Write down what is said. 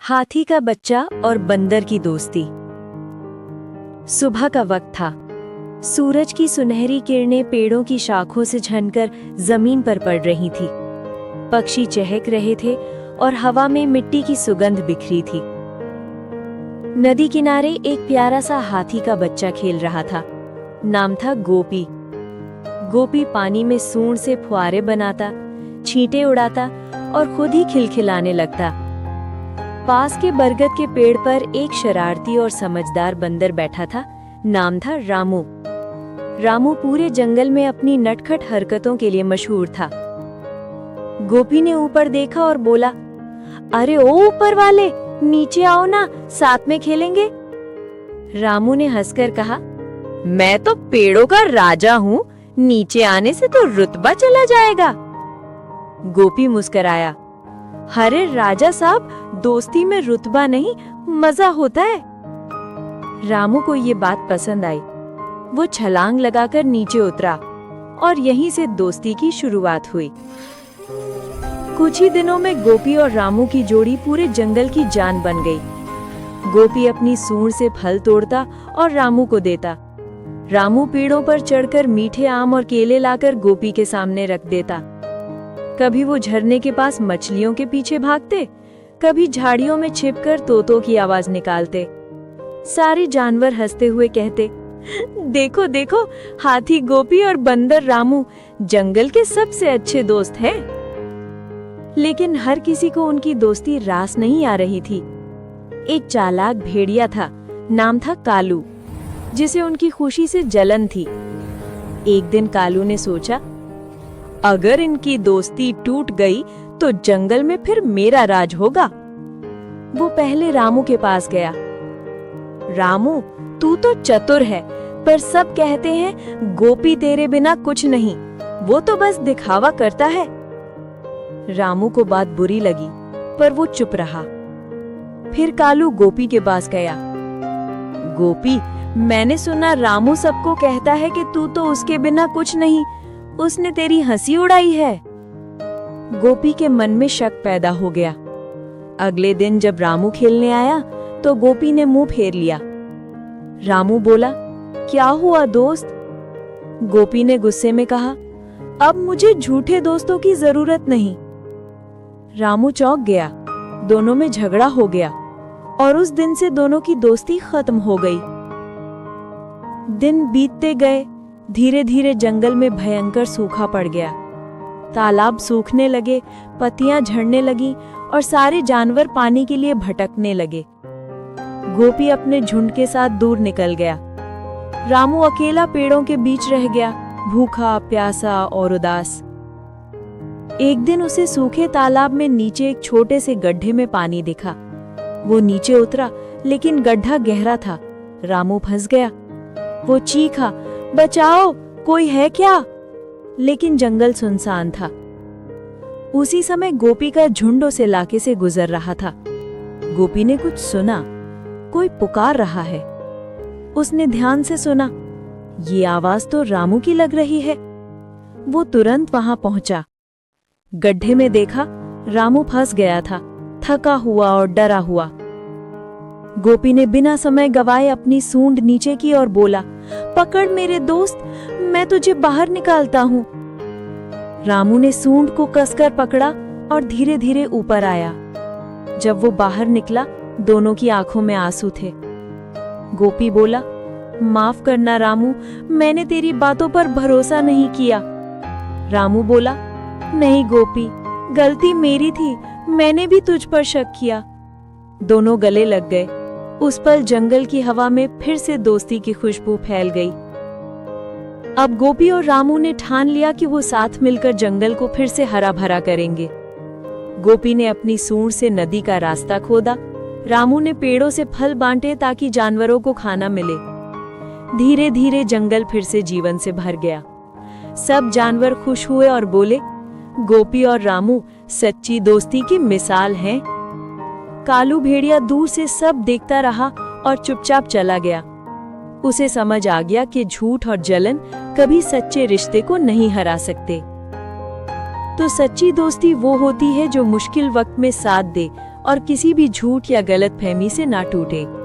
हाथी का बच्चा और बंदर की दोस्ती। सुबह का वक्त था। सूरज की सुनहरी किरणें पेड़ों की शाखों से झनकर जमीन पर पड़ रही थी। पक्षी चहक रहे थे और हवा में मिट्टी की सुगंध बिखरी थी। नदी किनारे एक प्यारा सा हाथी का बच्चा खेल रहा था। नाम था गोपी। गोपी पानी में सूंड से फुआरे बनाता, छींटे उड़ाता और खुद ही खिलखिलाने लगता। पास के बरगद के पेड़ पर एक शरारती और समझदार बंदर बैठा था। नाम था रामू। रामू पूरे जंगल में अपनी नटखट हरकतों के लिए मशहूर था। गोपी ने ऊपर देखा और बोला, अरे ओ ऊपर वाले, नीचे आओ ना, साथ में खेलेंगे। रामू ने हंसकर कहा, मैं तो पेड़ों का राजा हूँ, नीचे आने से तो रुतबा चला जाएगा। गोपी मुस्कुराया, अरे राजा साहब, दोस्ती में रुतबा नहीं, मजा होता है। रामू को ये बात पसंद आई। वो छलांग लगाकर नीचे उतरा और यहीं से दोस्ती की शुरुआत हुई। कुछ ही दिनों में गोपी और रामू की जोड़ी पूरे जंगल की जान बन गई। गोपी अपनी सूंड से फल तोड़ता और रामू को देता। रामू पेड़ों पर चढ़कर मीठे आम और केले लाकर गोपी के सामने रख देता। कभी वो झरने के पास मछलियों के पीछे भागते, कभी झाड़ियों में छिपकर तोतों की आवाज निकालते। सारे जानवर हंसते हुए कहते, देखो देखो, हाथी गोपी और बंदर रामू जंगल के सबसे अच्छे दोस्त हैं। लेकिन हर किसी को उनकी दोस्ती रास नहीं आ रही थी। एक चालाक भेड़िया था, नाम था कालू, जिसे उनकी खुशी से जलन थी। एक दिन कालू ने सोचा, अगर इनकी दोस्ती टूट गई तो जंगल में फिर मेरा राज होगा। वो पहले रामू के पास गया। रामू, तू तो चतुर है, पर सब कहते हैं गोपी तेरे बिना कुछ नहीं, वो तो बस दिखावा करता है। रामू को बात बुरी लगी, पर वो चुप रहा। फिर कालू गोपी के पास गया। गोपी, मैंने सुना रामू सबको कहता है कि तू तो उसके बिना कुछ नहीं, उसने तेरी हंसी उड़ाई है। गोपी के मन में शक पैदा हो गया। अगले दिन जब रामू खेलने आया तो गोपी ने मुंह फेर लिया। रामू बोला, क्या हुआ दोस्त? गोपी ने गुस्से में कहा, अब मुझे झूठे दोस्तों की जरूरत नहीं। रामू चौंक गया। दोनों में झगड़ा हो गया और उस दिन से दोनों की दोस्ती खत्म हो गई। दिन बीतते गए। धीरे धीरे जंगल में भयंकर सूखा पड़ गया। तालाब सूखने लगे, पत्तियां झड़ने लगी और सारे जानवर पानी के लिए भटकने लगे। गोपी अपने झुंड के साथ दूर निकल गया। रामू अकेला पेड़ों के बीच रह गया, भूखा, प्यासा और उदास। एक दिन उसे सूखे तालाब में नीचे एक छोटे से गड्ढे में पानी दिखा। वो नीचे उतरा, लेकिन गड्ढा गहरा था। रामू फंस गया। वो चीखा, बचाओ, कोई है क्या? लेकिन जंगल सुनसान था। उसी समय गोपी का झुंड उस इलाके से गुजर रहा था। गोपी ने कुछ सुना, कोई पुकार रहा है। उसने ध्यान से सुना, ये आवाज तो रामू की लग रही है। वो तुरंत वहां पहुंचा। गड्ढे में देखा, रामू फंस गया था, थका हुआ और डरा हुआ। गोपी ने बिना समय गवाए अपनी सूंड नीचे की और बोला, पकड़ मेरे दोस्त, मैं तुझे बाहर निकालता हूँ। रामू ने सूंड को कसकर पकड़ा और धीरे धीरे ऊपर आया। जब वो बाहर निकला, दोनों की आंखों में आंसू थे। गोपी बोला, माफ करना रामू, मैंने तेरी बातों पर भरोसा नहीं किया। रामू बोला, नहीं गोपी, गलती मेरी थी, मैंने भी तुझ पर शक किया। दोनों गले लग गए। उस पल जंगल की हवा में फिर से दोस्ती की खुशबू फैल गई। अब गोपी और रामू ने ठान लिया कि वो साथ मिलकर जंगल को फिर से हरा भरा करेंगे। गोपी ने अपनी सूंड से नदी का रास्ता खोदा। रामू ने पेड़ों से फल बांटे ताकि जानवरों को खाना मिले। धीरे धीरे जंगल फिर से जीवन से भर गया। सब जानवर खुश हुए और बोले, गोपी और रामू सच्ची दोस्ती की मिसाल हैं। कालू भेड़िया दूर से सब देखता रहा और चुपचाप चला गया। उसे समझ आ गया कि झूठ और जलन कभी सच्चे रिश्ते को नहीं हरा सकते। तो सच्ची दोस्ती वो होती है जो मुश्किल वक्त में साथ दे और किसी भी झूठ या गलतफहमी से ना टूटे।